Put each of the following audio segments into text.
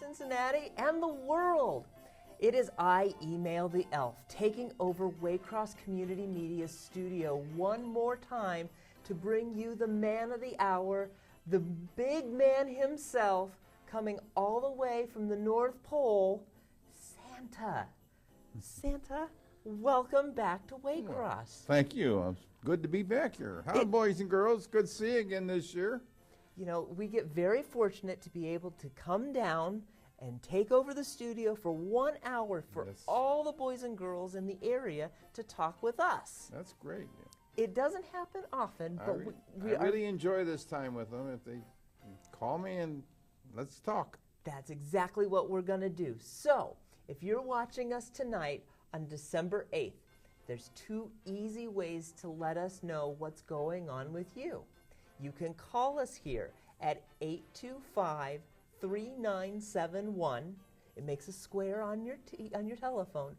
Cincinnati, and the world. It is I, Email the Elf, taking over Waycross Community Media's studio one more time to bring you the man of the hour, the big man himself, coming all the way from the North Pole, Santa. Santa, welcome back to Waycross. Thank you. It's good to be back here. Hi, boys and girls. Good to see you again this year. You know, we get very fortunate to be able to come down and take over the studio for 1 hour for all the boys and girls in the area to talk with us. That's great. It doesn't happen often, but I really enjoy this time with them. If they call me and let's talk. That's exactly what we're going to do. So, if you're watching us tonight on December 8th, there's 2 easy ways to let us know what's going on with you. You can call us here at 825-3971. It makes a square on your telephone.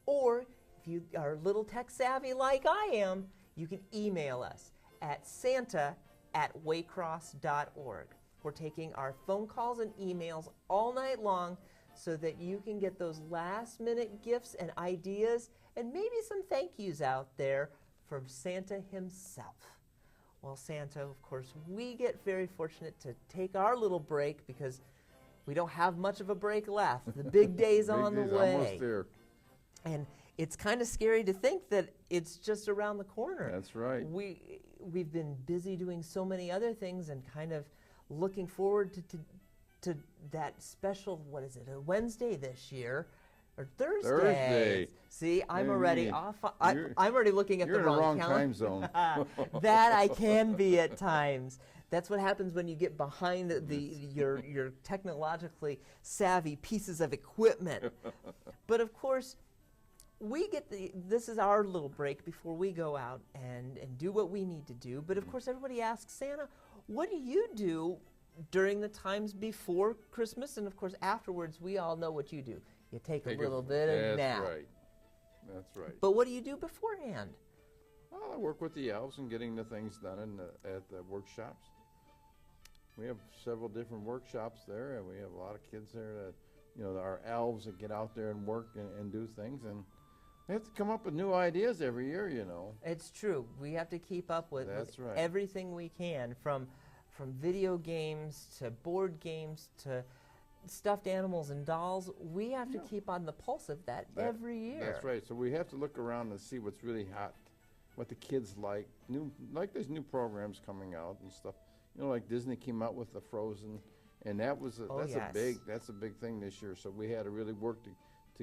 Or if you are a little tech savvy like I am, you can email us at santa@waycross.org. We're taking our phone calls and emails all night long so that you can get those last-minute gifts and ideas and maybe some thank yous out there from Santa himself. Well, Santa, of course, we get very fortunate to take our little break because we don't have much of a break left. The big day's on the way. Almost there. And it's kind of scary to think that it's just around the corner. That's right. We've been busy doing so many other things and kind of looking forward to that special, what is it, a Wednesday this year, or Thursday. See, I'm already off. I'm already looking at the wrong time zone. That I can be at times. That's what happens when you get behind your technologically savvy pieces of equipment. But of course, this is our little break before we go out and do what we need to do. But of course, everybody asks, Santa, what do you do during the times before Christmas? And of course, afterwards, we all know what you do. You take a little bit of nap. That's right. That's right. But what do you do beforehand? Well, I work with the elves and getting the things done at the workshops. We have several different workshops there, and we have a lot of kids there that, our elves that get out there and work and do things. And we have to come up with new ideas every year, It's true. We have to keep up with everything we can, from video games to board games to stuffed animals and dolls. We have to keep on the pulse of that every year. That's right. So we have to look around and see what's really hot, what the kids like. There's new programs coming out and stuff. Like Disney came out with the Frozen, and that's a big thing this year. So we had to really work to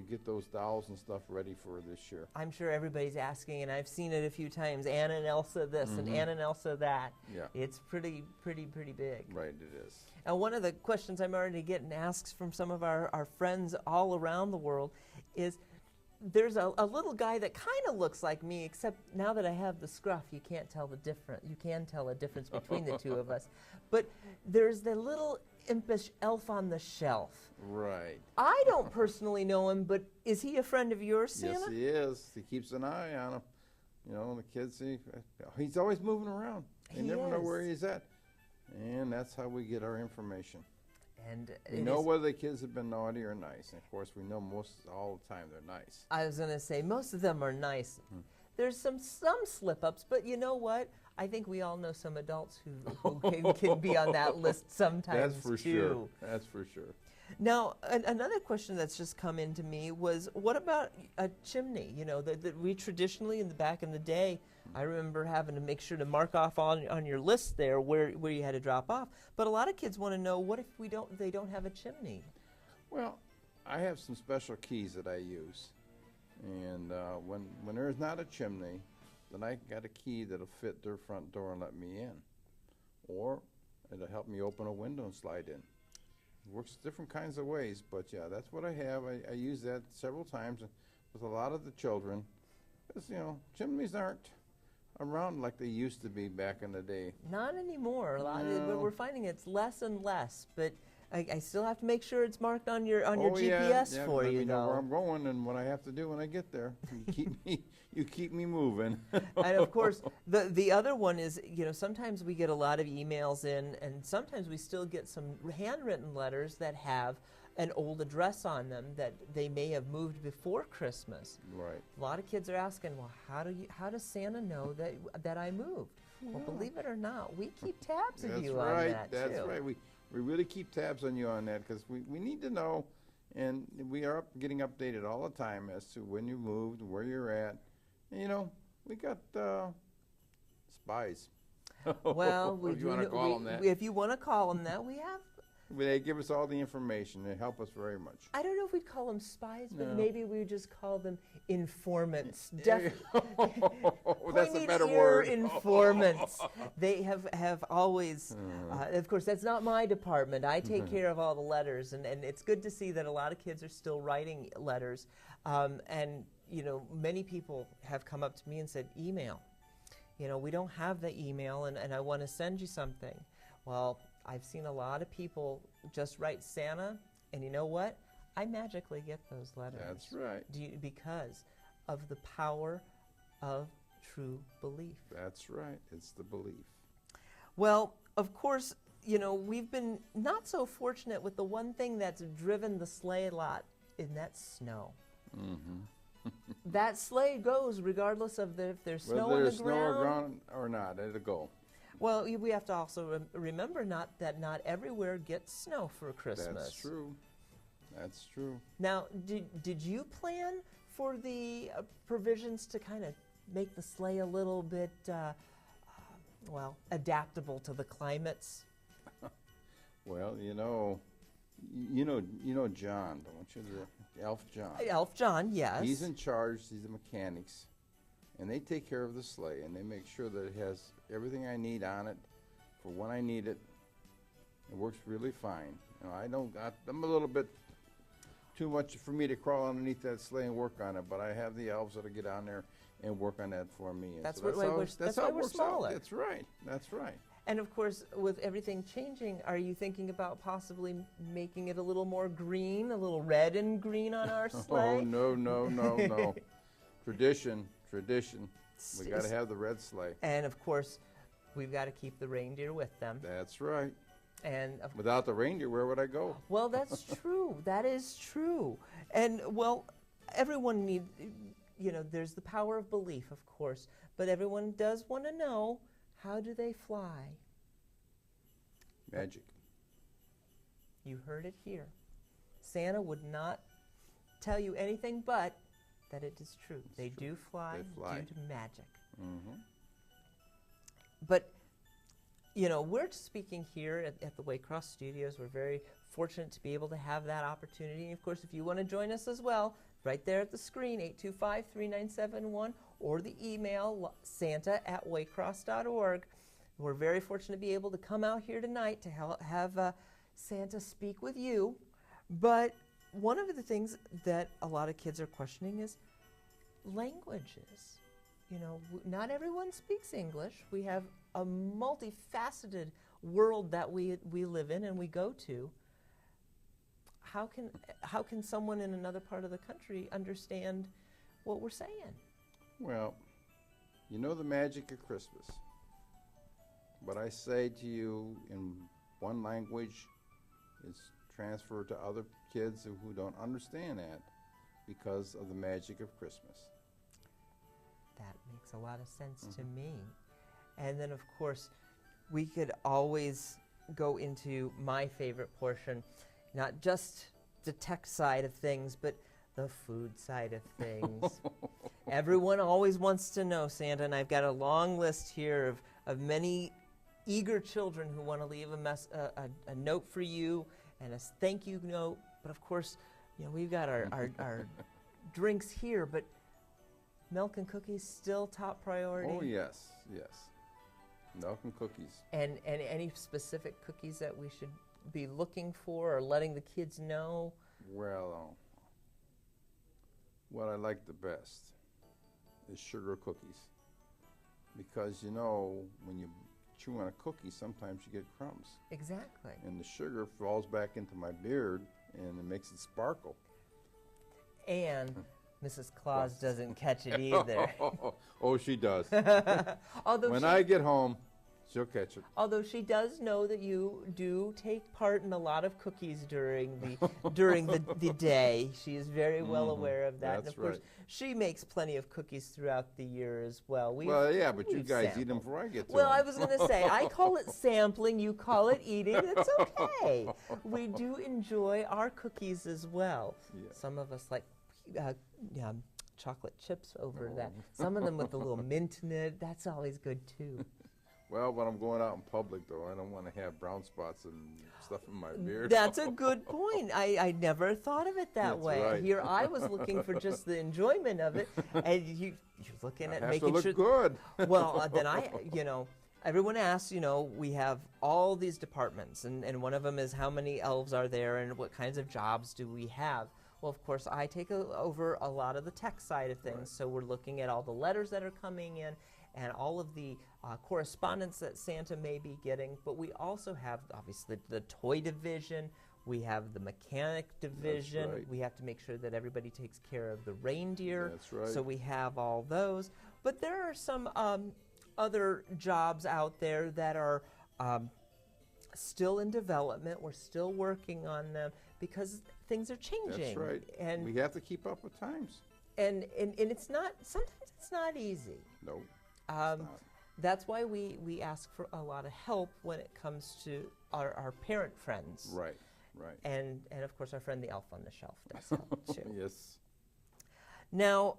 get those dolls and stuff ready for this year. I'm sure everybody's asking, and I've seen it a few times, Anna and Elsa this and Anna and Elsa that. Yeah. It's pretty big. Right, it is. And one of the questions I'm already getting asked from some of our friends all around the world is, there's a little guy that kind of looks like me, except now that I have the scruff, you can't tell the difference. You can tell a difference between the two of us. But there's the little impish elf on the shelf. Right. I don't personally know him, but is he a friend of yours, Santa? Yes, he is. He keeps an eye on him. The kids, he's always moving around. They never know where he's at. And that's how we get our information. And we know whether the kids have been naughty or nice. And of course, we know all the time they're nice. I was going to say, most of them are nice. There's some slip-ups, but you know what? I think we all know some adults who can be on that list sometimes, That's for too. Sure. That's for sure. Now, another question that's just come into me was, what about a chimney? That we traditionally, back in the day, I remember having to make sure to mark off on your list there where you had to drop off. But a lot of kids want to know, what if they don't have a chimney? Well, I have some special keys that I use. And when there's not a chimney, then I got a key that'll fit their front door and let me in. Or it'll help me open a window and slide in. It works different kinds of ways, but yeah, that's what I have. I use that several times with a lot of the children. Because, chimneys aren't around like they used to be back in the day. Not anymore. But we're finding it's less and less. But I still have to make sure it's marked on your GPS for you, though. Know where I'm going and what I have to do when I get there. You keep me moving. And of course, the other one is, sometimes we get a lot of emails in, and sometimes we still get some handwritten letters that have an old address on them that they may have moved before Christmas. Right. A lot of kids are asking, well, how does Santa know that I moved? Well, believe it or not, we keep tabs of you on that, That's too. right. We really keep tabs on you on that because we need to know, and we are getting updated all the time as to when you moved, where you're at. And, you know, we got spies. Well, if you want to call them that. If you want to call them that, we have. They give us all the information. They help us very much. I don't know if we'd call them spies, but No. maybe we would just call them informants. That's a better Pointed ear word. informants. They have always, of course, that's not my department. I take care of all the letters, and it's good to see that a lot of kids are still writing letters. And, you know, many people have come up to me and said, email. You know, we don't have the email, and I want to send you something. Well, I've seen a lot of people just write Santa, and you know what? I magically get those letters. That's right. Because of the power of true belief. That's right. It's the belief. Well, of course, you know, we've been not so fortunate with the one thing that's driven the sleigh a lot, and that's snow. Mm-hmm. That sleigh goes regardless of if there's snow Whether on the there's snow ground. or ground or not, it'll go. Well, we have to also remember that not everywhere gets snow for Christmas. That's true. That's true. Now, did you plan for the provisions to kind of make the sleigh a little bit, adaptable to the climates? Well, you know John, don't you? The Elf John. Elf John, yes. He's in charge. He's the mechanics, and they take care of the sleigh, and they make sure that it has everything I need on it for when I need it. It works really fine. You know, I'm a little bit too much for me to crawl underneath that sleigh and work on it, but I have the elves that'll get on there and work on that for me. And That's so why we're works smaller. out. That's right. That's right. And of course, with everything changing, are you thinking about possibly making it a little more green, a little red and green on our sleigh? Oh, no. Tradition. We got to have the red sleigh. And of course, we've got to keep the reindeer with them. That's right. And without the reindeer, where would I go? Well, that's true. That is true. And well, everyone needs, you know, there's the power of belief, of course, but everyone does want to know, how do they fly? Magic. You heard it here. Santa would not tell you anything but that it is true. They do fly due to magic. Mm-hmm. But, you know, we're speaking here at the Waycross Studios. We're very fortunate to be able to have that opportunity. And of course, if you want to join us as well, right there at the screen, 825-3971, or the email, santa@waycross.org. We're very fortunate to be able to come out here tonight to have Santa speak with you. But one of the things that a lot of kids are questioning is languages. You know, not everyone speaks English. We have a multifaceted world that we live in and we go to. How can someone in another part of the country understand what we're saying? Well, you know the magic of Christmas. What I say to you in one language is transferred to other kids who don't understand that because of the magic of Christmas. That makes a lot of sense to me. And then, of course, we could always go into my favorite portion, not just the tech side of things, but the food side of things. Everyone always wants to know, Santa, and I've got a long list here of many eager children who want to leave a note for you and a thank you note. But of course, you know, we've got our drinks here, but milk and cookies still top priority? Oh, yes. Milk and cookies. And any specific cookies that we should be looking for or letting the kids know? Well, what I like the best is sugar cookies. Because, you know, when you chew on a cookie, sometimes you get crumbs. Exactly. And the sugar falls back into my beard, and it makes it sparkle. And Mrs. Claus doesn't catch it either. Oh, she does. Although when I get home, She'll catch it. Although she does know that you do take part in a lot of cookies during the day. She is very well aware of that. That's and of course, right. she makes plenty of cookies throughout the year as well. Well, yeah, but you we've guys eat sampled. them before I get to Well, them. I was going to say, I call it sampling, you call it eating. It's okay. We do enjoy our cookies as well. Yeah. Some of us like chocolate chips over that. Some of them with a little mint in it. That's always good too. Well, when I'm going out in public, though, I don't want to have brown spots and stuff in my beard. That's a good point. I never thought of it that That's way. right. Here I was looking for just the enjoyment of it, and you're looking at I have making to look sure. good. Well, then everyone asks, we have all these departments, and one of them is how many elves are there and what kinds of jobs do we have. Well, of course, I take over a lot of the tech side of things, Right. so we're looking at all the letters that are coming in and all of the correspondence that Santa may be getting, but we also have, obviously, the toy division, we have the mechanic division, right. we have to make sure that everybody takes care of the reindeer, That's right. so we have all those. But there are some other jobs out there that are still in development. We're still working on them because things are changing. That's right. And We have to keep up with times. and it's not, sometimes it's not easy. No, Um, it's not. that's why we ask for a lot of help when it comes to our parent friends. Right, right. And of course our friend the elf on the shelf does help too. Yes. Now,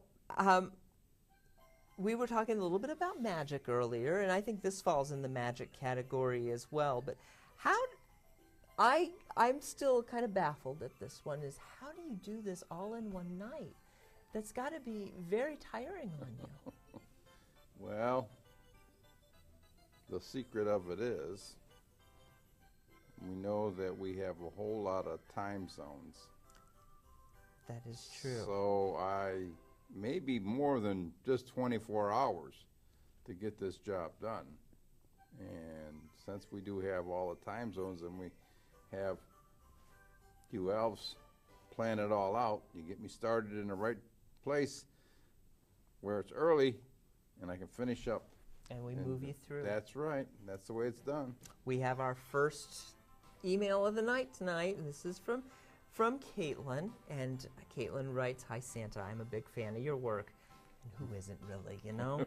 we were talking a little bit about magic earlier, and I think this falls in the magic category as well. But I'm still kind of baffled at this one, is how do you do this all in one night? That's got to be very tiring on you. Well, the secret of it is we know that we have a whole lot of time zones. That is true. So I maybe more than just 24 hours to get this job done. And since we do have all the time zones and we have you elves plan it all out, you get me started in the right place where it's early and I can finish up. And we And move you through. That's right. That's the way it's done. We have our first email of the night tonight, and this is from Caitlin. And Caitlin writes, "Hi Santa, I'm a big fan of your work." And who isn't really, you know?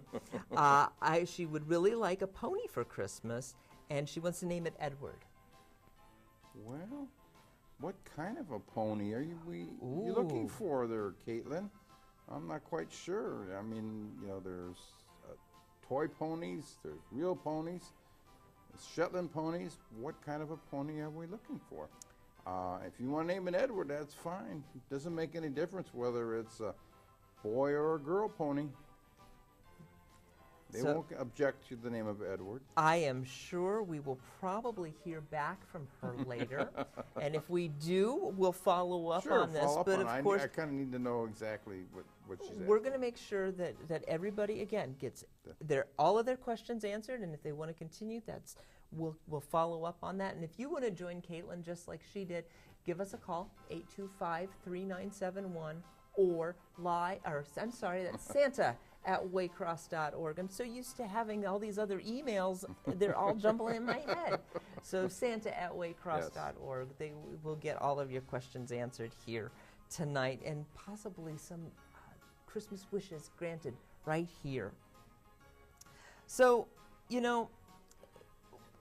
She would really like a pony for Christmas, and she wants to name it Edward. Well, what kind of a pony are you Ooh. looking for there, Caitlin? I'm not quite sure. I mean, there's toy ponies, there's real ponies, there's Shetland ponies. What kind of a pony are we looking for? If you want to name it Edward, that's fine. It doesn't make any difference whether it's a boy or a girl pony. They So- won't object to the name of Edward. I am sure we will probably hear back from her later. And if we do, we'll follow up Sure, on this. follow up But on of it. course, I kind of need to know exactly what she's we're asking. going to make sure that everybody, again, gets all of their questions answered. And if they want to continue, we'll follow up on that. And if you want to join Caitlin just like she did, give us a call, 825-3971, or that's Santa at waycross.org. I'm so used to having all these other emails, they're all jumbling in my head. So Santa at waycross.org. They will get all of your questions answered here tonight, and possibly some Christmas wishes granted right here. So,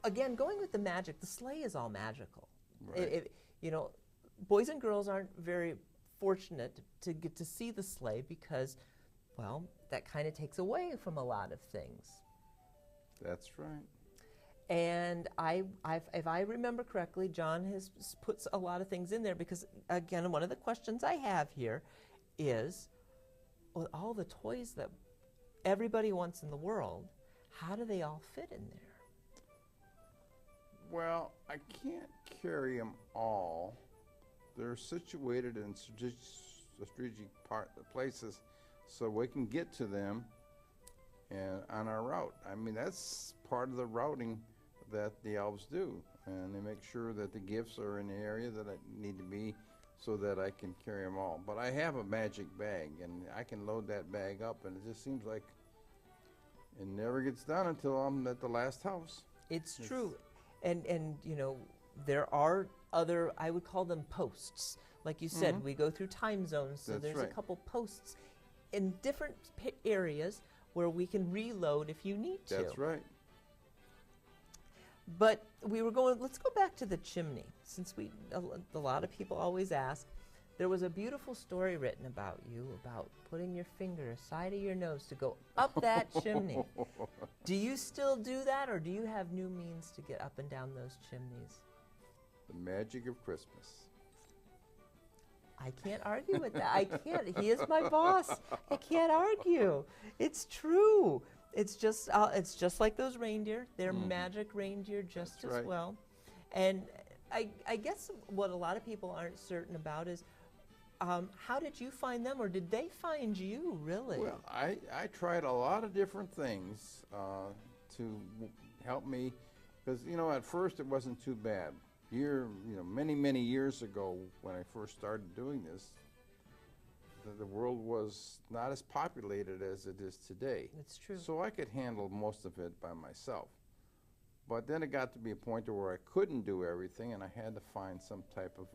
again, going with the magic, the sleigh is all magical. Right. Boys and girls aren't very fortunate to get to see the sleigh because, well, that kind of takes away from a lot of things. That's right. And if I remember correctly, John has put a lot of things in there because, again, one of the questions I have here is, with all the toys that everybody wants in the world, how do they all fit in there? Well, I can't carry them all. They're situated in strategic places so we can get to them and on our route. I mean, that's part of the routing that the elves do, and they make sure that the gifts are in the area that I need to be so that I can carry them all. But I have a magic bag, and I can load that bag up, and it just seems like it never gets done until I'm at the last house. It's true. And you know, there are other, I would call them posts. Like you said, we go through time zones, so That's there's right. a couple posts in different areas where we can reload if you need to. That's right. But let's go back to the chimney, since a lot of people always ask. There was a beautiful story written about you, about putting your finger aside of your nose to go up that chimney. Do you still do that, or do you have new means to get up and down those chimneys? The magic of Christmas. I can't argue with that. I can't. He is my boss. I can't argue. It's true. It's just like those reindeer. They're magic reindeer just That's as right. well. And I guess what a lot of people aren't certain about is how did you find them, or did they find you, really? Well, I tried a lot of different things to help me, because you know, at first it wasn't too bad. Many years ago, when I first started doing this, the world was not as populated as it is today. It's true. So I could handle most of it by myself. But then it got to be a point where I couldn't do everything, and I had to find some type of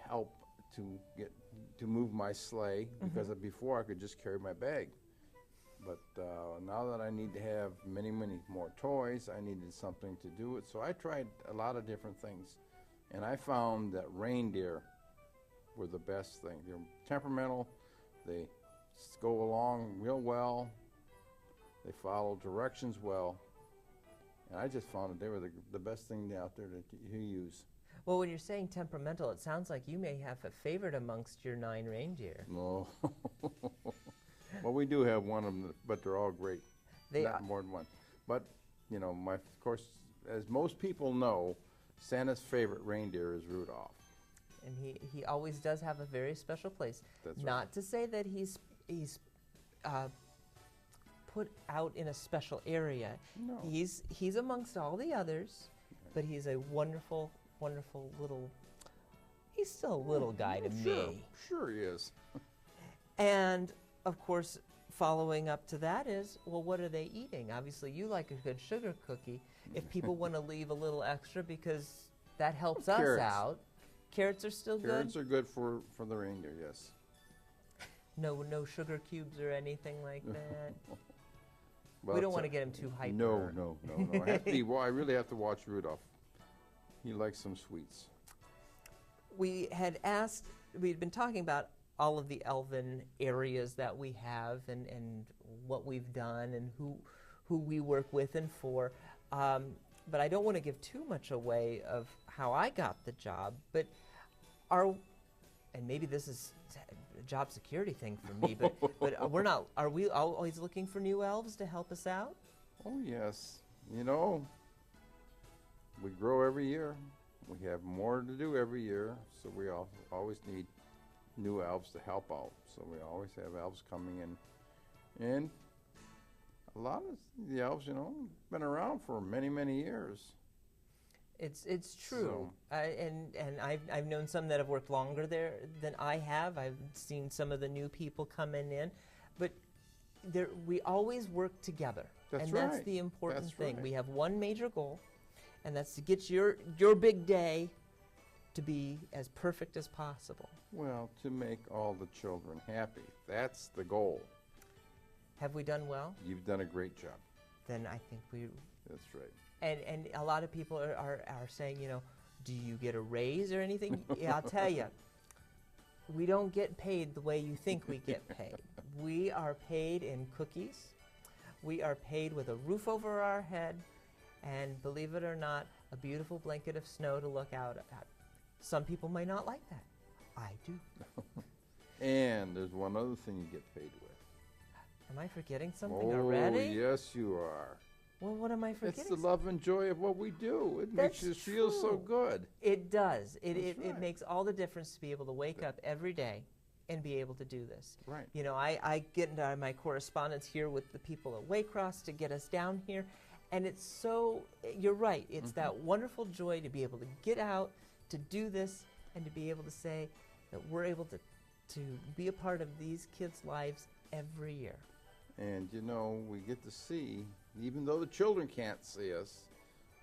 help to move my sleigh, because before I could just carry my bag. But now that I need to have many more toys, I needed something to do it. So I tried a lot of different things, and I found that reindeer were the best thing. They're temperamental, they go along real well, they follow directions well, and I just found that they were the best thing out there to use. Well, when you're saying temperamental, it sounds like you may have a favorite amongst your 9 reindeer. No. Well, we do have one of them, but they're all great. They Not are. more than one. But, you know, of course, as most people know, Santa's favorite reindeer is Rudolph. And he always does have a very special place. That's right. Not to say that he's put out in a special area. No. He's amongst all the others, but he's a wonderful little. He's still a little guy to me. Sure he is. And of course, following up to that is, well, what are they eating? Obviously, you like a good sugar cookie. If people want to leave a little extra because that helps us Carrots. out. Carrots are still Carrots good? are good for the reindeer, yes. No sugar cubes or anything like that? But, We don't want to get him too hyper. No. I really have to watch Rudolph. He likes some sweets. We'd been talking about all of the elven areas that we have and what we've done and who we work with and for. But I don't want to give too much away of how I got the job. But and maybe this is a job security thing for me, but are we always looking for new elves to help us out? Oh, yes. You know, we grow every year. We have more to do every year, so we always need new elves to help out. So we always have elves coming in. And a lot of the elves, you know, been around for many years. It's true, and I've known some that have worked longer there than I have. I've seen some of the new people coming in, but we always work together, That's that's right. the important That's thing. right. We have one major goal, and that's to get your big day to be as perfect as possible. Well, to make all the children happy. That's the goal. Have we done well? You've done a great job. Then I think we. That's right. And a lot of people are saying, you know, do you get a raise or anything? Yeah, I'll tell you, we don't get paid the way you think we get paid. We are paid in cookies. We are paid with a roof over our head, and believe it or not, a beautiful blanket of snow to look out at. Some people may not like that. I do. And there's one other thing you get paid with. Am I forgetting something already? Yes, you are. Well, what am I forgetting? It's the love and joy of what we do. It makes That's us feel so true. good. It does. It right. makes all the difference to be able to wake up every day and be able to do this. Right. You know, I get into my correspondence here with the people at Waycross to get us down here, and it's so, you're right, it's that wonderful joy to be able to get out, to do this, and to be able to say that we're able to be a part of these kids' lives every year. And, you know, we get to see, even though the children can't see us,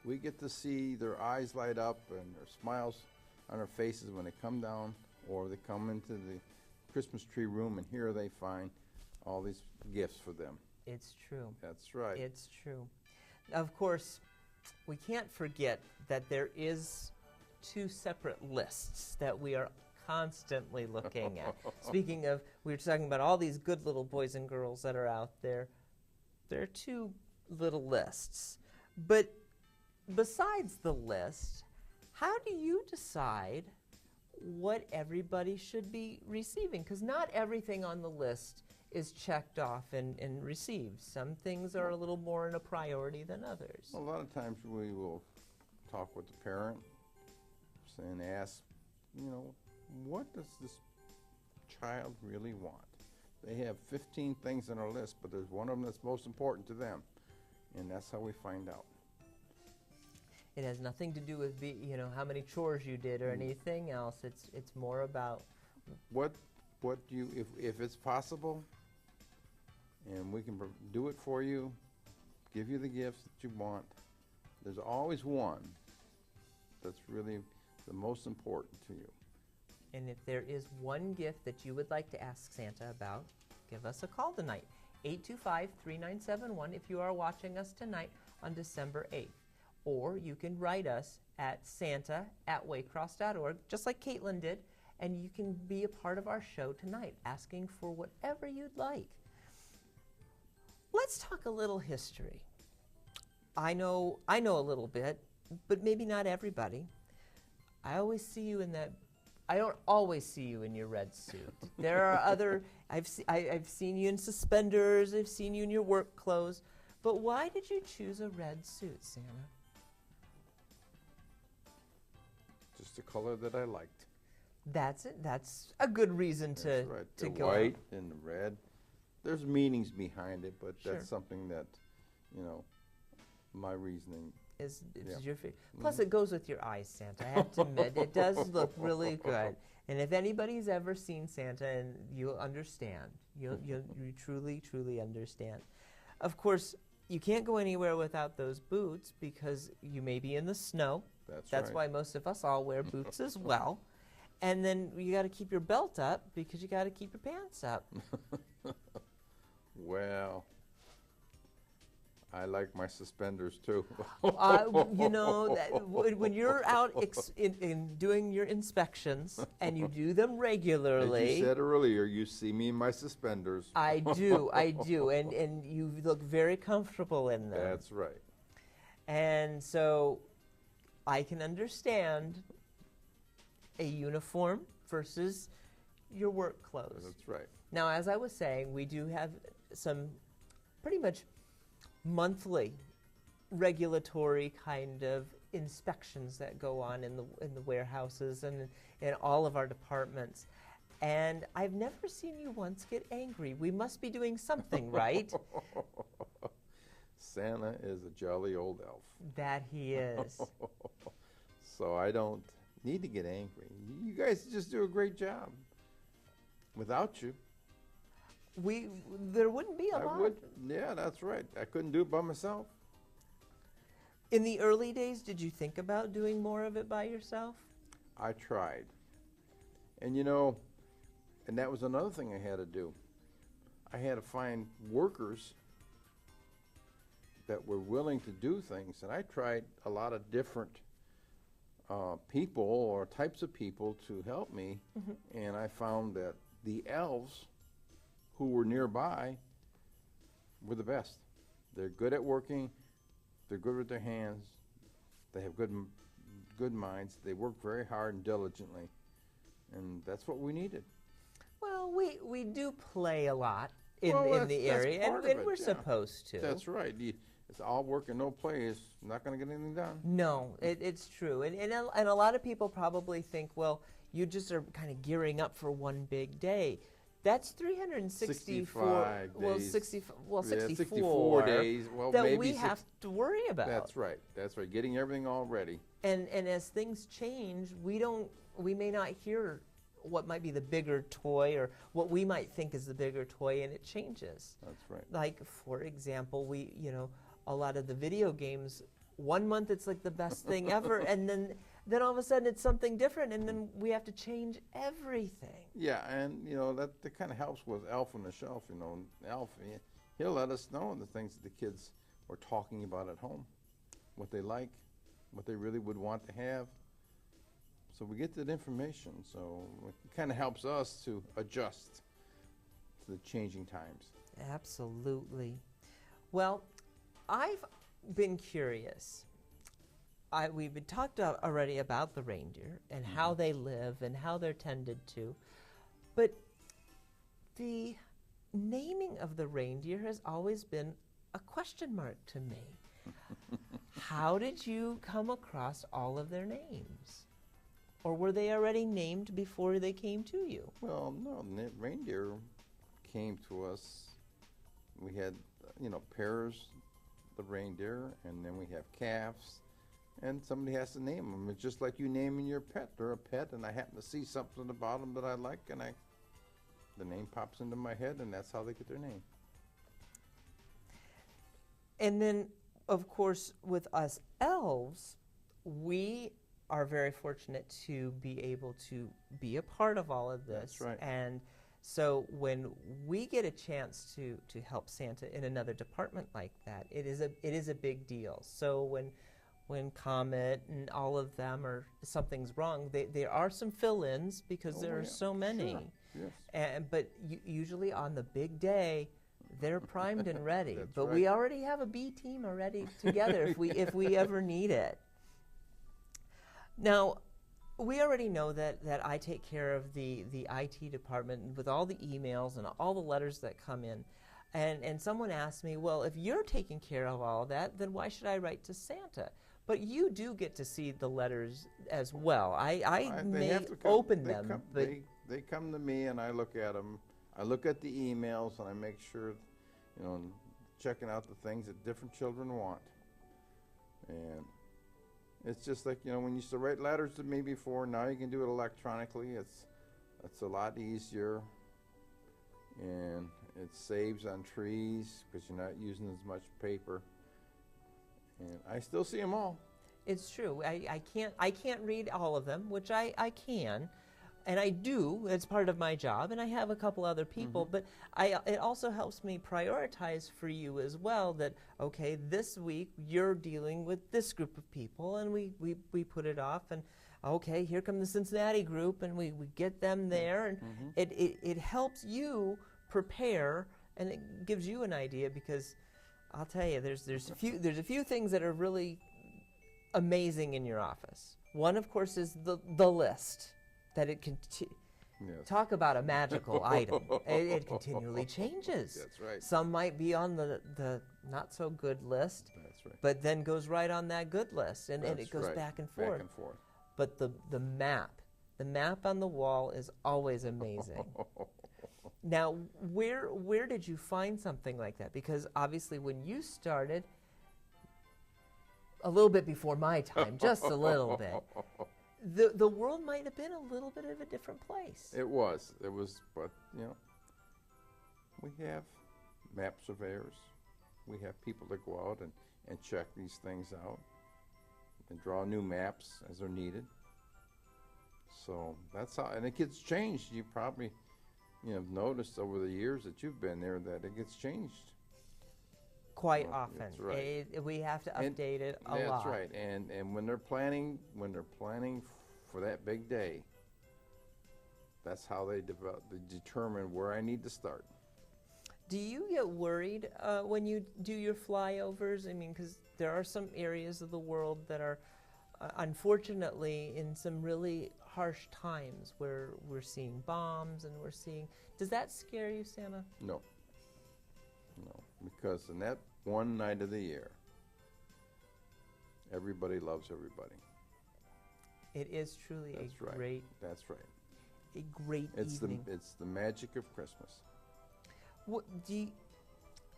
we get to see their eyes light up and their smiles on their faces when they come down, or they come into the Christmas tree room, and here they find all these gifts for them. It's true. That's right. It's true. Of course, we can't forget that there is 2 separate lists that we are constantly looking at. Speaking of, we were talking about all these good little boys and girls that are out there. There are 2 little lists. But besides the list, how do you decide what everybody should be receiving? Because not everything on the list is checked off and received. Some things are a little more in a priority than others. A lot of times we will talk with the parent and ask, what does this child really want? They have 15 things on our list, but there's one of them that's most important to them, and that's how we find out. It has nothing to do with how many chores you did or anything else. It's more about what you, if it's possible, and we can do it for you, give you the gifts that you want. There's always one that's really the most important to you. And if there is one gift that you would like to ask Santa about, give us a call tonight, 825-3971, if you are watching us tonight on December 8th. Or you can write us at santa@waycross.org, just like Caitlin did, and you can be a part of our show tonight, asking for whatever you'd like. Let's talk a little history. I know a little bit, but maybe not everybody. I always see you in that. I don't always see you in your red suit. There are other. I've seen you in suspenders. I've seen you in your work clothes. But why did you choose a red suit, Santa? Just the color that I liked. That's it. That's a good reason to That's right. to The go. white and the red. There's meanings behind it, but Sure. that's something that, my reasoning. Is Yeah. your favorite. Plus, it goes with your eyes, Santa. I have to admit, it does look really good. And if anybody's ever seen Santa, and you'll understand, you truly understand. Of course, you can't go anywhere without those boots because you may be in the snow. That's That's right. why most of us all wear boots as well. And then you got to keep your belt up because you got to keep your pants up. Well, I like my suspenders too. When you're out in doing your inspections and you do them As regularly. you said earlier, you see me in my suspenders. I do, and you look very comfortable in them. That's right. And so I can understand a uniform versus your work clothes. That's right. Now, as I was saying, we do have some pretty much monthly regulatory kind of inspections that go on in the warehouses and in all of our departments. And I've never seen you once get angry. We must be doing something right. Santa is a jolly old elf. That he is. So I don't need to get angry. You guys just do a great job. Without you, There wouldn't be a lot. Yeah, that's right. I couldn't do it by myself. In the early days, did you think about doing more of it by yourself? I tried. And and that was another thing I had to do. I had to find workers that were willing to do things. And I tried a lot of different people or types of people to help me. Mm-hmm. And I found that the elves who were nearby were the best. They're good at working. They're good with their hands. They have good minds. They work very hard and diligently. And that's what we needed. Well, we do play a lot in the that's area, part and of we're it, yeah. supposed to. That's right. It's all work and no play. It's not going to get anything done. No, it's true. And a lot of people probably think, well, you just are kind of gearing up for one big day. That's 365 days. 64 days. Well, that maybe we have to worry about. That's right. That's right. Getting everything all ready. And as things change, we may not hear what might be the bigger toy or what we might think is the bigger toy, and it changes. That's right. Like, for example, a lot of the video games 1 month it's like the best thing ever, and then all of a sudden it's something different, and then we have to change everything. Yeah, and that kind of helps with Elf on the Shelf. Elf, he'll let us know the things that the kids were talking about at home, what they like, what they really would want to have. So we get that information. So it kind of helps us to adjust to the changing times. Absolutely. Well, I've been curious. We've been talked already about the reindeer and how they live and how they're tended to, but the naming of the reindeer has always been a question mark to me. How did you come across all of their names? Or were they already named before they came to you? Well, no, reindeer came to us. We had, pairs, the reindeer, and then we have calves, and somebody has to name them. It's just like you naming your pet. They're a pet, and I happen to see something about them that I like, and the name pops into my head, and that's how they get their name. And then, of course, with us elves, we are very fortunate to be able to be a part of all of this. That's right. And so when we get a chance to help Santa in another department like that, it is a big deal. So when Comet and all of them something's wrong, there are some fill-ins because there are so many. Sure. Yes. But usually on the big day, they're primed and ready. That's but right. we already have a B team already together if we ever need it. Now, we already know that I take care of the IT department with all the emails and all the letters that come in. And someone asked me, well, if you're taking care of all of that, then why should I write to Santa? But you do get to see the letters as well. I may open them. But they come to me and I look at them. I look at the emails and I make sure, checking out the things that different children want. And it's just like, when you used to write letters to me before, now you can do it electronically. It's a lot easier, and it saves on trees because you're not using as much paper. And I still see them all. It's true. I can't read all of them, which I can. And I do, it's part of my job, and I have a couple other people, but it also helps me prioritize for you as well that, okay, this week you're dealing with this group of people, and we put it off, and okay, here come the Cincinnati group, and we get them there, and it helps you prepare, and it gives you an idea, because I'll tell you, there's a few things that are really amazing in your office. One, of course, is the list. That it can talk about a magical item. It continually changes. That's right. Some might be on the not so good list. That's right. But then goes right on that good list, and it goes right. back and forth. Back and forth. But the map on the wall is always amazing. Now, where did you find something like that? Because obviously, when you started, a little bit before my time, just a little bit. The world might have been a little bit of a different place. It was, but we have map surveyors. We have people that go out and check these things out and draw new maps as they're needed. So that's how, and it gets changed. You probably, noticed over the years that you've been there that it gets changed. Quite often. That's right. We have to update it a lot. That's right. And when they're planning for that big day, that's how they determine where I need to start. Do you get worried when you do your flyovers? I mean, because there are some areas of the world that are, unfortunately, in some really harsh times where we're seeing bombs and Does that scare you, Santa? No. No, because in that one night of the year, everybody loves everybody. It is truly great. That's right. A great evening. It's the magic of Christmas. What,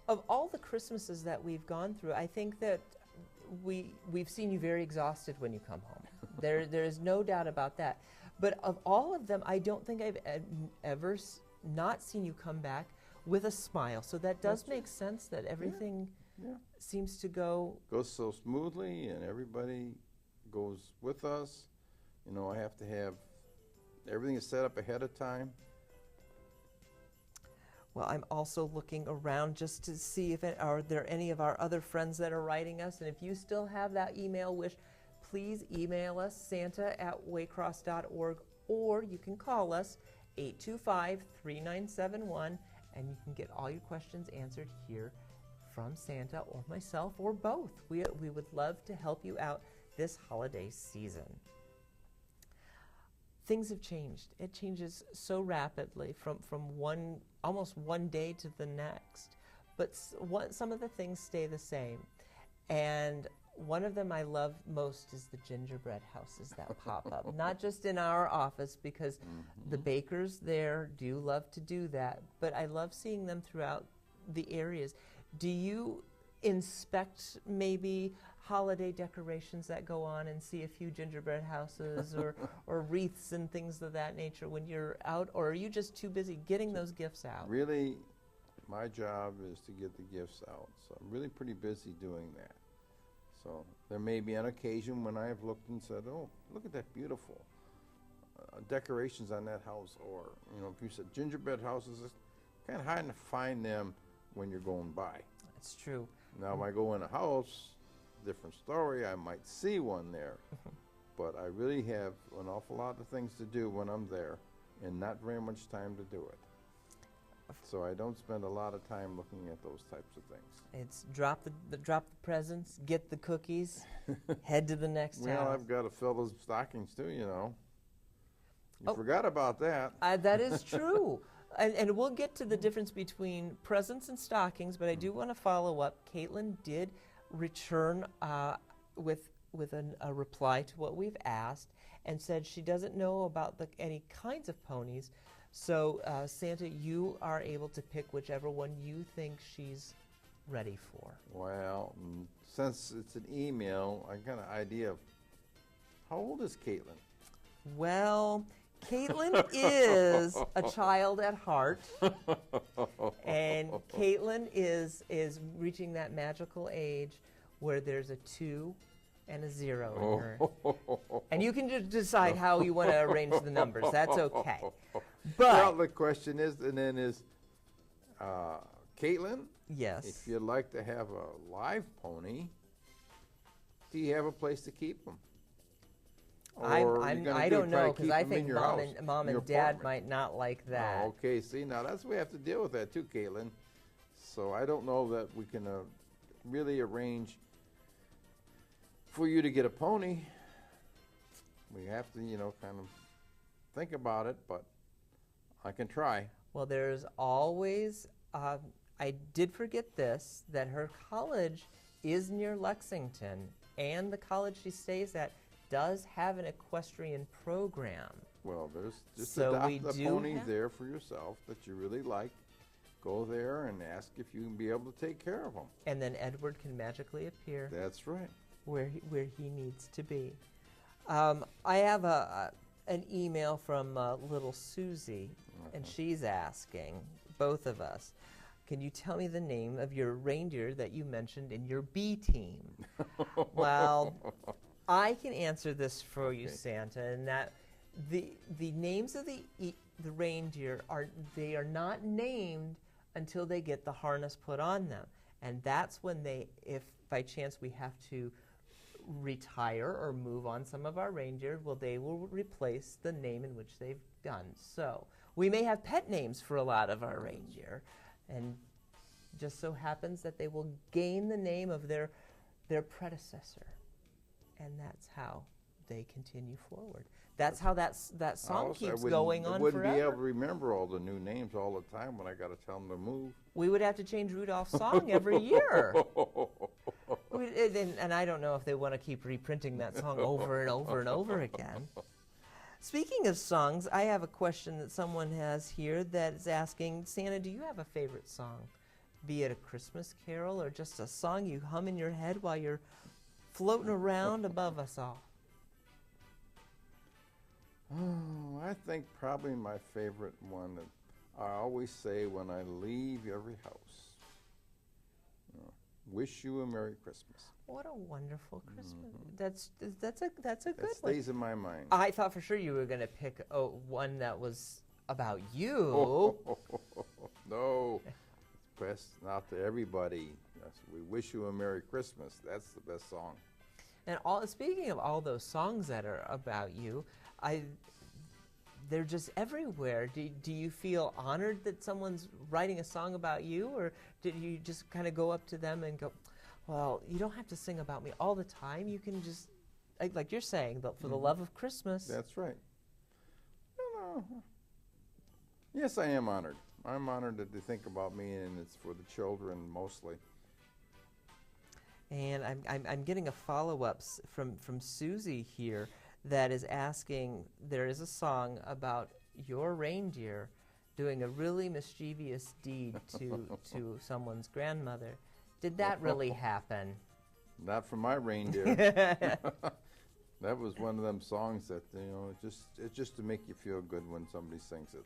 of all the Christmases that we've gone through, I think that we've seen you very exhausted when you come home. There is no doubt about that. But of all of them, I don't think I've ever not seen you come back with a smile. So that does make sense that everything Yeah. seems to go. Goes so smoothly, and everybody goes with us. You know, I have to have everything is set up ahead of time. Well, I'm also looking around just to see if are there any of our other friends that are writing us. And if you still have that email wish, please email us, santa@waycross.org, or you can call us, 825-3971, and you can get all your questions answered here from Santa or myself or both. We would love to help you out this holiday season. Things have changed. It changes so rapidly from almost one day to the next. But some of the things stay the same. And one of them I love most is the gingerbread houses that pop up. Not just in our office, because the bakers there do love to do that, but I love seeing them throughout the areas. Do you inspect maybe holiday decorations that go on and see a few gingerbread houses or wreaths and things of that nature when you're out, or are you just too busy getting those gifts out? Really, my job is to get the gifts out, so I'm really pretty busy doing that. So there may be an occasion when I have looked and said, oh, look at that beautiful decorations on that house, or, you know, if you said gingerbread houses, it's kind of hard to find them when you're going by. That's true. Now, if I go in a house, different story, I might see one there. But I really have an awful lot of things to do when I'm there and not very much time to do it. So I don't spend a lot of time looking at those types of things. It's drop the presents, get the cookies, head to the next house. Well, I've got to fill those stockings too, you know. You forgot about that. That is true. And we'll get to the difference between presents and stockings, but I do want to follow up. Caitlin did return with a reply to what we've asked, and said she doesn't know about any kinds of ponies. So Santa, you are able to pick whichever one you think she's ready for. Well, since it's an email, I got an idea of how old is Caitlin? Well, Caitlin is a child at heart, and Caitlin is reaching that magical age where there's a 2 and a 0 in her. And you can just decide how you want to arrange the numbers. That's okay. But well, the question is, Caitlin, yes, if you'd like to have a live pony, do you have a place to keep them? I don't know, because I think mom and dad might not like that. Oh, okay, see, now we have to deal with that too, Caitlin. So I don't know that we can really arrange for you to get a pony. We have to, kind of think about it, but I can try. Well, there's always, I did forget this, that her college is near Lexington, and the college she stays at does have an equestrian program. Well, there's just So adopt we a do pony have- there for yourself that you really like. Go there and ask if you can be able to take care of them. And then Edward can magically appear That's right. where he needs to be. I have an email from little Susie, and she's asking, both of us, can you tell me the name of your reindeer that you mentioned in your B team? Well, I can answer this for you, Okay. Santa, and that the names of the reindeer are not named until they get the harness put on them, and that's when if by chance we have to retire or move on some of our reindeer, well, they will replace the name in which they've done. So we may have pet names for a lot of our reindeer, and just so happens that they will gain the name of their predecessor. And that's how they continue forward. That's how that song Also, keeps going on I wouldn't be able forever. to remember all the new names all the time when I got to tell them to move. We would have to change Rudolph's song every year. And I don't know if they want to keep reprinting that song over and over and over again. Speaking of songs, I have a question that someone has here that is asking, Santa, do you have a favorite song? Be it a Christmas carol or just a song you hum in your head while you're floating around above us all? Oh, I think probably my favorite one that I always say when I leave every house. Wish You a Merry Christmas. What a wonderful Christmas. That's a good That one. stays in my mind. I thought for sure you were going to pick one that was about you. No, it's pressed out to everybody. We wish you a Merry Christmas. That's the best song. And speaking of all those songs that are about you, they're just everywhere. Do you feel honored that someone's writing a song about you, or did you just kind of go up to them and go, well, you don't have to sing about me all the time. You can just, like you're saying, for the love of Christmas. That's right. No. Yes, I am honored. I'm honored that they think about me, and it's for the children mostly. And I'm getting a follow-up from Susie here that is asking, there is a song about your reindeer doing a really mischievous deed to someone's grandmother. Did that really happen? Not for my reindeer. That was one of them songs that, it's just to make you feel good when somebody sings it.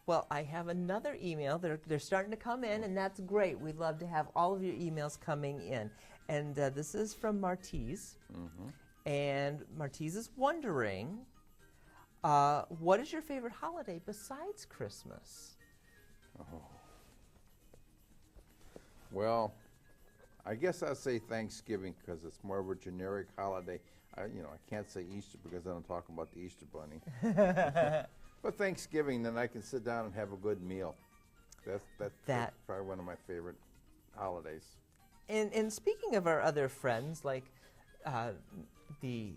Well, I have another email. They're starting to come in, and that's great. We'd love to have all of your emails coming in. And this is from Martise. And Martise is wondering, what is your favorite holiday besides Christmas? Oh. Well, I guess I'd say Thanksgiving because it's more of a generic holiday. I can't say Easter because then I'm talking about the Easter Bunny. But Thanksgiving, then I can sit down and have a good meal. That's probably one of my favorite holidays. And speaking of our other friends, like the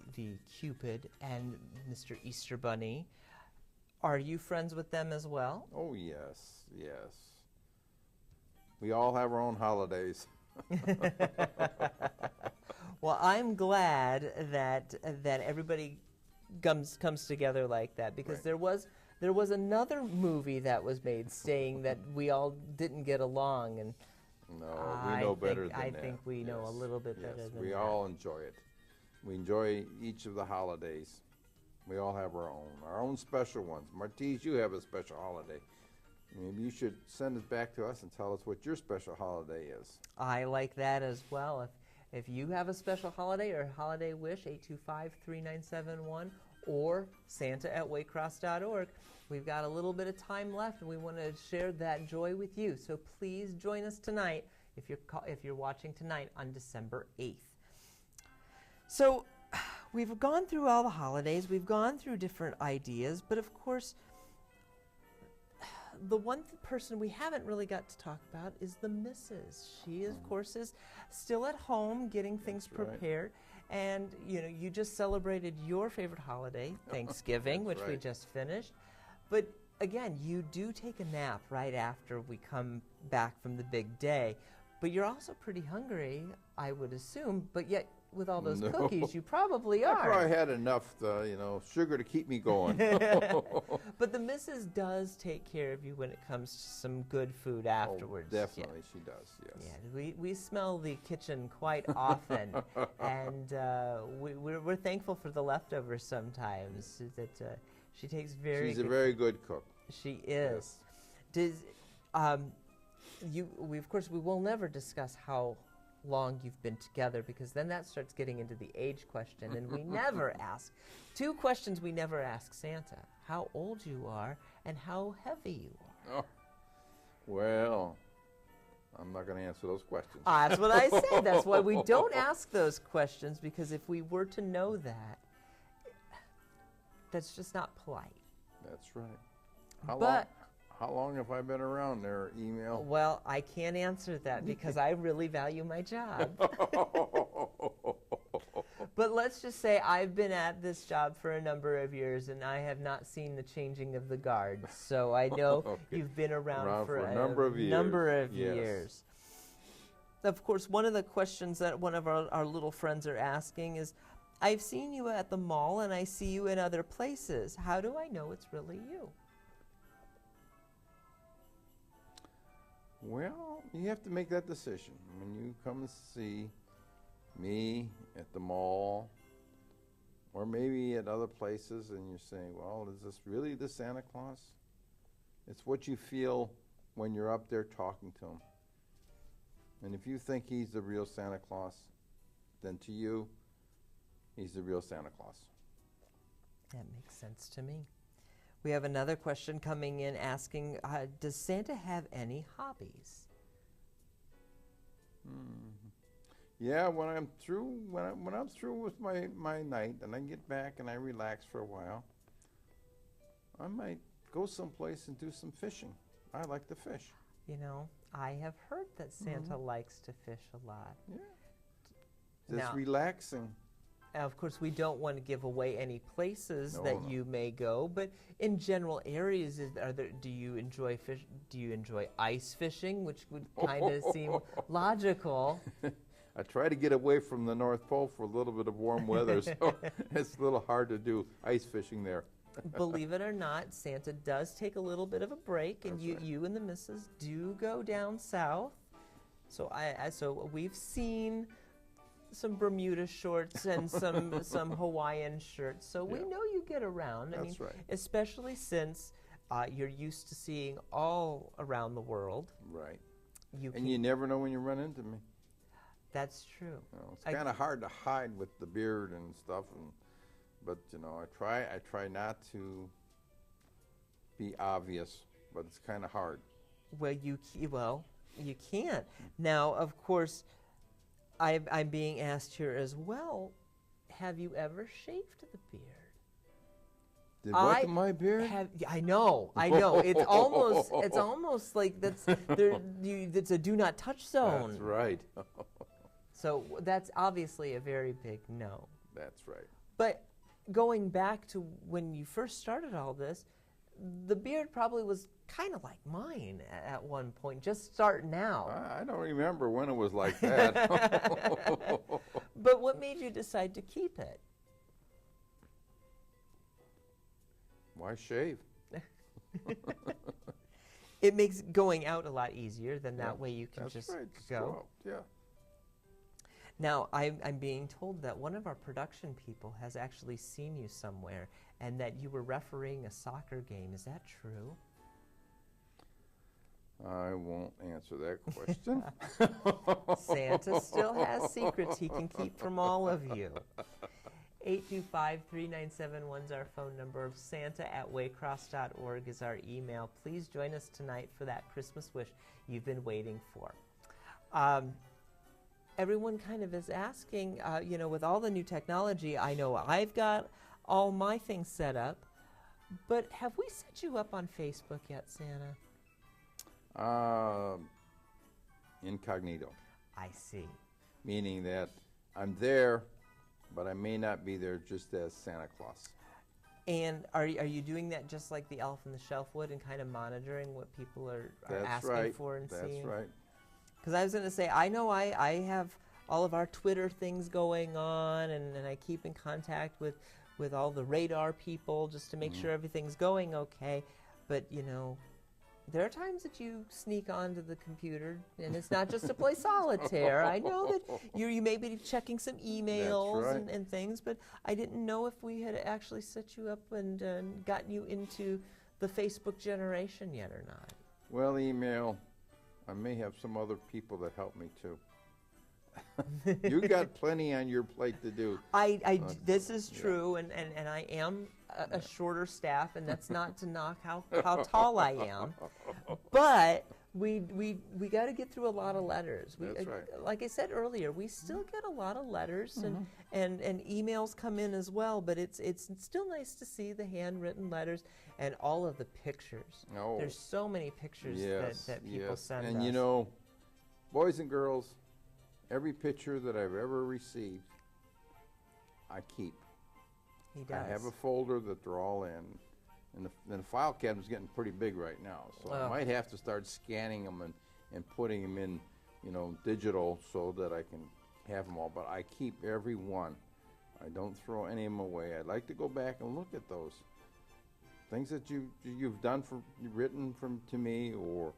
Cupid and Mr. Easter Bunny, are you friends with them as well? Oh, yes. We all have our own holidays. Well, I'm glad that everybody comes together like that, because Right. there was another movie that was made saying that we all didn't get along, and No, we know better than that. I think we know a little bit better than we that. all enjoy it. We enjoy each of the holidays. We all have our own special ones. Martise, you have a special holiday. Maybe you should send it back to us and tell us what your special holiday is. I like that as well. If you have a special holiday or holiday wish, 825-3971 or Santa@waycross.org. We've got a little bit of time left, and we want to share that joy with you. So please join us tonight if you're watching tonight on December 8th. So we've gone through all the holidays. We've gone through different ideas, but of course, the one person we haven't really got to talk about is the missus. She, of course, is still at home getting things prepared. And, you just celebrated your favorite holiday, Thanksgiving, which we just finished. But, again, you do take a nap right after we come back from the big day. But you're also pretty hungry, I would assume. But yet, with all those cookies, you probably are. I probably had enough, sugar to keep me going. But the missus does take care of you when it comes to some good food afterwards. Oh, definitely, she does, yes. Yeah, we smell the kitchen quite often, and we're thankful for the leftovers sometimes. That she takes She's a very good cook. She is. Yes. We will never discuss how long you've been together, because then that starts getting into the age question, and we never ask. Two questions we never ask Santa: how old you are and how heavy you are. Oh, well, I'm not going to answer those questions. That's what I said. That's why we don't ask those questions, because if we were to know that, that's just not polite. That's right. How long have I been around there, email? Well, I can't answer that because I really value my job. But let's just say I've been at this job for a number of years, and I have not seen the changing of the guard. So I know you've been around for a number of years. Of course, one of the questions that one of our little friends are asking is, I've seen you at the mall and I see you in other places. How do I know it's really you? Well, you have to make that decision. When you come and see me at the mall, or maybe at other places, and you're saying, well, is this really the Santa Claus? It's what you feel when you're up there talking to him. And if you think he's the real Santa Claus, then to you, he's the real Santa Claus. That makes sense to me. We have another question coming in asking, does Santa have any hobbies? Yeah, when I'm through, when I'm through with my night and I get back and I relax for a while, I might go someplace and do some fishing. I like to fish. You know, I have heard that Santa likes to fish a lot. Yeah. It's Now, relaxing. of course, we don't want to give away any places No, that no. you may go, but in general areas, do you enjoy fish? Do you enjoy ice fishing, which would kind of seem logical? I try to get away from the North Pole for a little bit of warm weather, so it's a little hard to do ice fishing there. Believe it or not, Santa does take a little bit of a break, and That's right. you and the missus do go down south. So so we've seen some Bermuda shorts and some Hawaiian shirts. So we Yeah. know you get around. I mean, That's right. especially since you're used to seeing all around the world. Right. You And you never know when you run into me. That's true. You know, it's kind of hard to hide with the beard and stuff, but you know, I try not to be obvious, but it's kind of hard. Well, you can't. Now, of course, I'm being asked here as well. Have you ever shaved the beard? Did what to my beard? I know. It's almost like it's a do not touch zone. That's right. So that's obviously a very big no. That's right. But going back to when you first started all this, the beard probably was kind of like mine at one point, just starting out. I don't remember when it was like that. But what made you decide to keep it? Why shave? It makes going out a lot easier, then that way you can That's just right. go. out. Yeah. Now, I'm being told that one of our production people has actually seen you somewhere and that you were refereeing a soccer game. Is that true? I won't answer that question. Santa still has secrets he can keep from all of you. 825-3971 is our phone number. Santa@waycross.org is our email. Please join us tonight for that Christmas wish you've been waiting for. Everyone kind of is asking, with all the new technology, I know I've got all my things set up, but have we set you up on Facebook yet, Santa? Incognito, I see. meaning that I'm there, but I may not be there just as Santa Claus. And are you doing that just like the elf on the shelf would and kind of monitoring what people are That's asking right. for and seeing? That's right. Because I was going to say, I know I have all of our Twitter things going on, and I keep in contact with all the radar people just to make sure everything's going okay. But, there are times that you sneak onto the computer, and it's not just to play solitaire. I know that you may be checking some emails right. and things, but I didn't know if we had actually set you up and gotten you into the Facebook generation yet or not. Well, email. I may have some other people that help me too. You got plenty on your plate to do. This is true, and I am a shorter staff, and that's not to knock how tall I am, but we got to get through a lot of letters. That's right. Like I said earlier, we still get a lot of letters and emails come in as well, but it's still nice to see the handwritten letters and all of the pictures. Oh. There's so many pictures that people send us. And boys and girls, every picture that I've ever received, I keep. He does. I have a folder that they're all in. And the file cabinet's getting pretty big right now, so I might have to start scanning them and putting them in, digital so that I can have them all. But I keep every one. I don't throw any of them away. I like to go back and look at those things that you've done written to me, or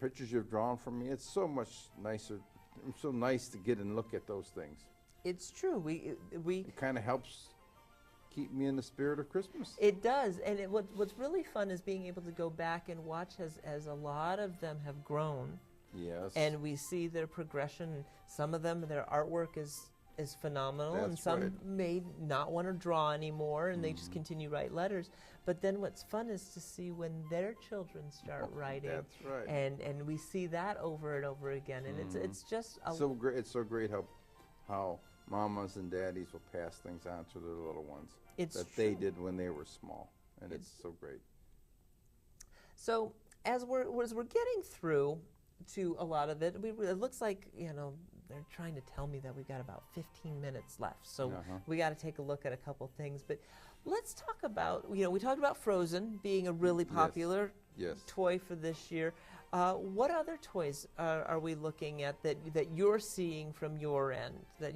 pictures you've drawn for me. It's so much nicer. It's so nice to get and look at those things. It's true. It kind of helps keep me in the spirit of Christmas. It does, and what's really fun is being able to go back and watch as a lot of them have grown Yes. And we see their progression. Some of them, their artwork is phenomenal, and That's some right. may not want to draw anymore, and they just continue to write letters. But then what's fun is to see when their children start writing. That's right. And we see that over and over again, and it's just a So great. It's so great how mamas and daddies will pass things on to their little ones that they did when they were small, and it's so great. So as we're getting through to a lot of it, it looks like, they're trying to tell me that we've got about 15 minutes left. So we got to take a look at a couple things. But let's talk about, we talked about Frozen being a really popular toy for this year. What other toys are we looking at that you're seeing from your end? That,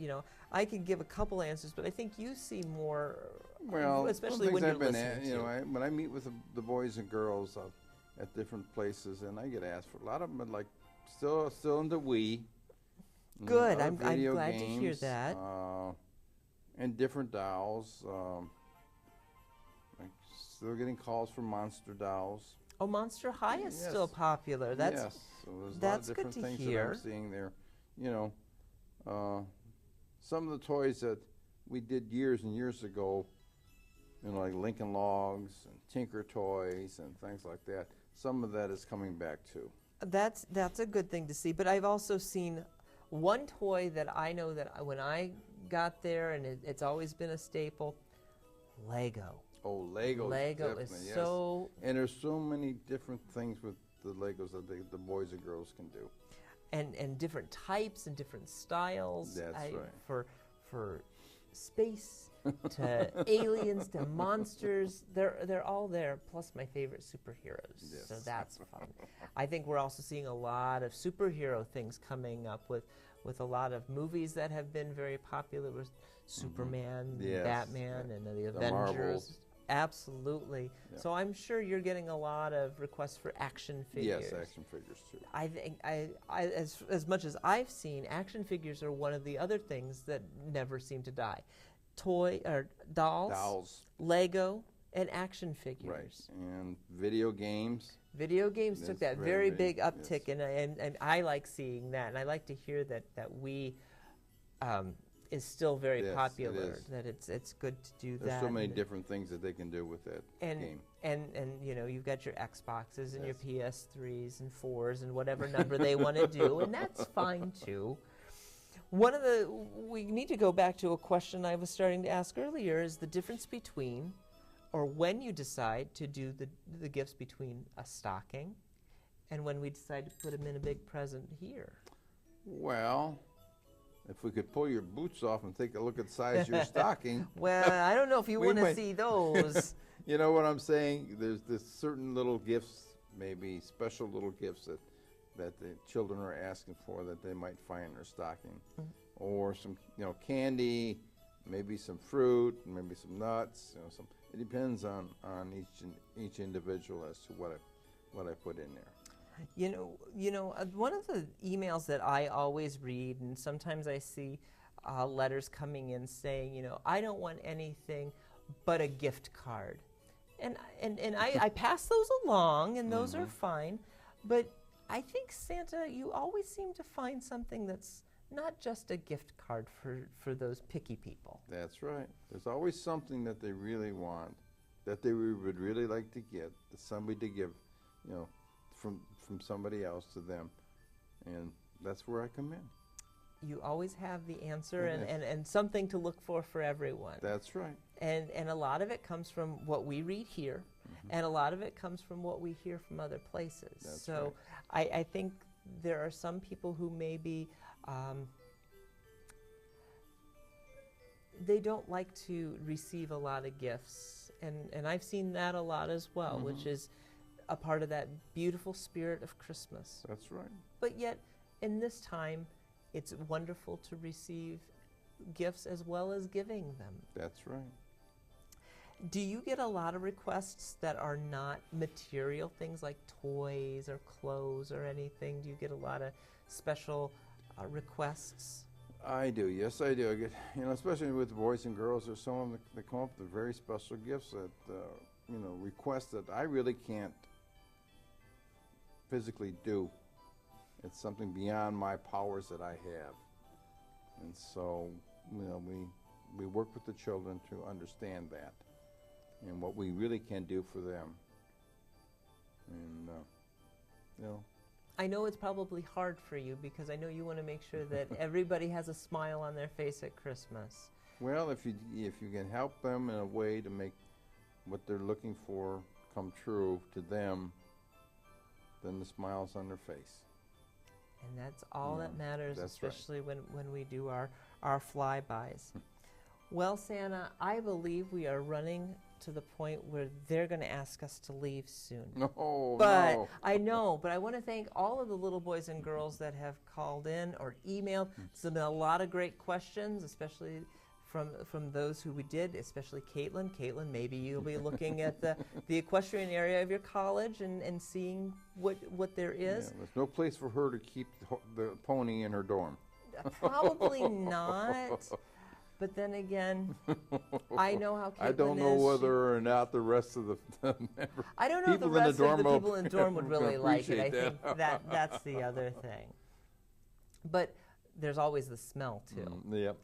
I can give a couple answers, but I think you see more, especially when you're listening to. When I meet with the boys and girls at different places, and I get asked for a lot of them, are like still into Wii. Good. I'm glad to hear that. And different dolls. Like still getting calls for Monster dolls. Oh, Monster High is still popular. Yes. So there's a lot of different things that I'm seeing there. Some of the toys that we did years and years ago, like Lincoln Logs and Tinker Toys and things like that. Some of that is coming back too. That's a good thing to see. But I've also seen one toy that I know that when I got there, and it's always been a staple, Lego. Oh, Lego is so... And there's so many different things with the Legos that the boys and girls can do. And different types and different styles. That's right. For space to aliens to monsters, they're all there. Plus my favorite superheroes. Yes. So that's fun. I think we're also seeing a lot of superhero things coming up with a lot of movies that have been very popular with Superman, Batman, and the Avengers. Marvels. Absolutely. Yeah. So I'm sure you're getting a lot of requests for action figures. Yes, action figures too. I think as much as I've seen, action figures are one of the other things that never seem to die. Dolls, Lego, and action figures. Right, and video games. Video games took that very big uptick, and I like seeing that, and I like to hear that we is still very popular. That it's good to do that. There's so many different things that they can do with that game. And you've got your Xboxes and your PS3s and 4s and whatever number they want to do, and that's fine too. We need to go back to a question I was starting to ask earlier, is the difference between, or when you decide to do the gifts between a stocking and when we decide to put them in a big present here. Well, if we could pull your boots off and take a look at the size of your stocking. Well, I don't know if you want to see those. You know what I'm saying? There's certain little gifts, maybe special little gifts that the children are asking for that they might find in their stocking. Or some, candy, maybe some fruit, maybe some nuts, it depends on each individual as to what I put in there. One of the emails that I always read, and sometimes I see letters coming in saying, I don't want anything but a gift card. And I pass those along, and those are fine. But I think, Santa, you always seem to find something that's not just a gift card for those picky people. That's right. There's always something that they really want, that they would really like to get, that somebody to give, from somebody else to them. And that's where I come in. You always have the answer and something to look for everyone. That's right. And a lot of it comes from what we read here, and a lot of it comes from what we hear from other places. That's so right. I think there are some people who maybe they don't like to receive a lot of gifts, and I've seen that a lot as well, which is a part of that beautiful spirit of Christmas. That's right. But yet, in this time, it's wonderful to receive gifts as well as giving them. That's right. Do you get a lot of requests that are not material things like toys or clothes or anything? Do you get a lot of special requests? I do. Yes, I do. I get, especially with boys and girls, there's some of them that come up with very special gifts that, requests that I really can't physically do. It's something beyond my powers that I have. And so, we work with the children to understand that and what we really can do for them. And, I know it's probably hard for you because I know you want to make sure that everybody has a smile on their face at Christmas. well, if you can help them in a way to make what they're looking for come true to them, then the smile's on their face. And that's all Yeah, that matters, that's right. especially when we do our flybys. Well, Santa, I believe we are running to the point where they're going to ask us to leave soon. No, But no. I know, but I want to thank all of the little boys and girls that have called in or emailed. There's been a lot of great questions, especially from those who we did, especially Caitlin. Caitlin, maybe you'll be looking at the equestrian area of your college and seeing what there is. Yeah, there's no place for her to keep the pony in her dorm. Probably not. But then again, I know how Caitlin is. I don't know whether or not the rest of the members. I don't know if the people in the rest of the dorm people in the dorm would really like it. I appreciate think that's the other thing. But there's always the smell too. Yep.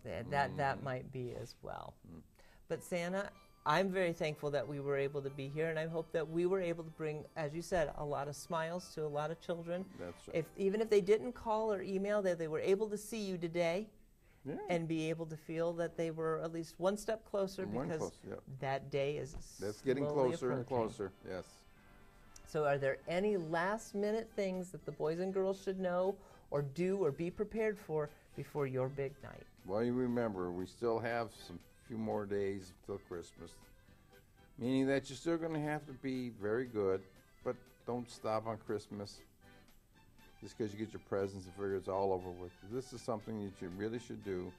That might be as well. But Santa, I'm very thankful that we were able to be here, and I hope that we were able to bring, as you said, a lot of smiles to a lot of children. That's right. Even if they didn't call or email, that they were able to see you today. Yeah. And be able to feel that they were at least one step closer because yep. that day is That's getting slowly closer and approaching. closer. Yes. So are there any last minute things that the boys and girls should know or do or be prepared for before your big night? Well, you remember, we still have some few more days till Christmas, meaning that you're still going to have to be very good, but don't stop on Christmas just because you get your presents and figure it's all over with. This is something that you really should do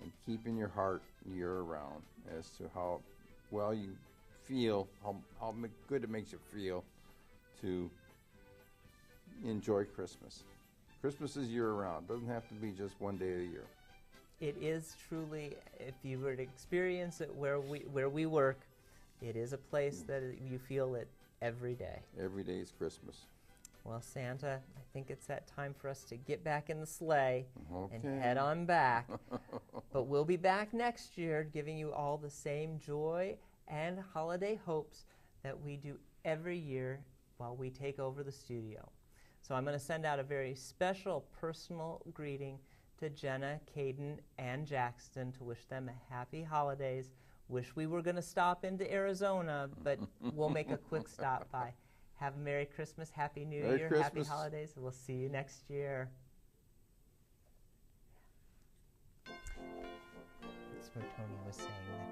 and keep in your heart year-round as to how well you feel, how good it makes you feel to enjoy Christmas. Christmas is year-round. It doesn't have to be just one day of the year. It is truly, if you were to experience it where we work, it is a place that you feel it every day. Every day is Christmas. Well, Santa, I think it's that time for us to get back in the sleigh and Okay. head on back. But we'll be back next year giving you all the same joy and holiday hopes that we do every year while we take over the studio. So I'm going to send out a very special personal greeting to Jenna, Caden, and Jackson to wish them a happy holidays. Wish we were going to stop into Arizona, but we'll make a quick stop by. Have a Merry Christmas, Happy New Merry Year, Christmas. Happy Holidays, and we'll see you next year. That's where Tony was saying that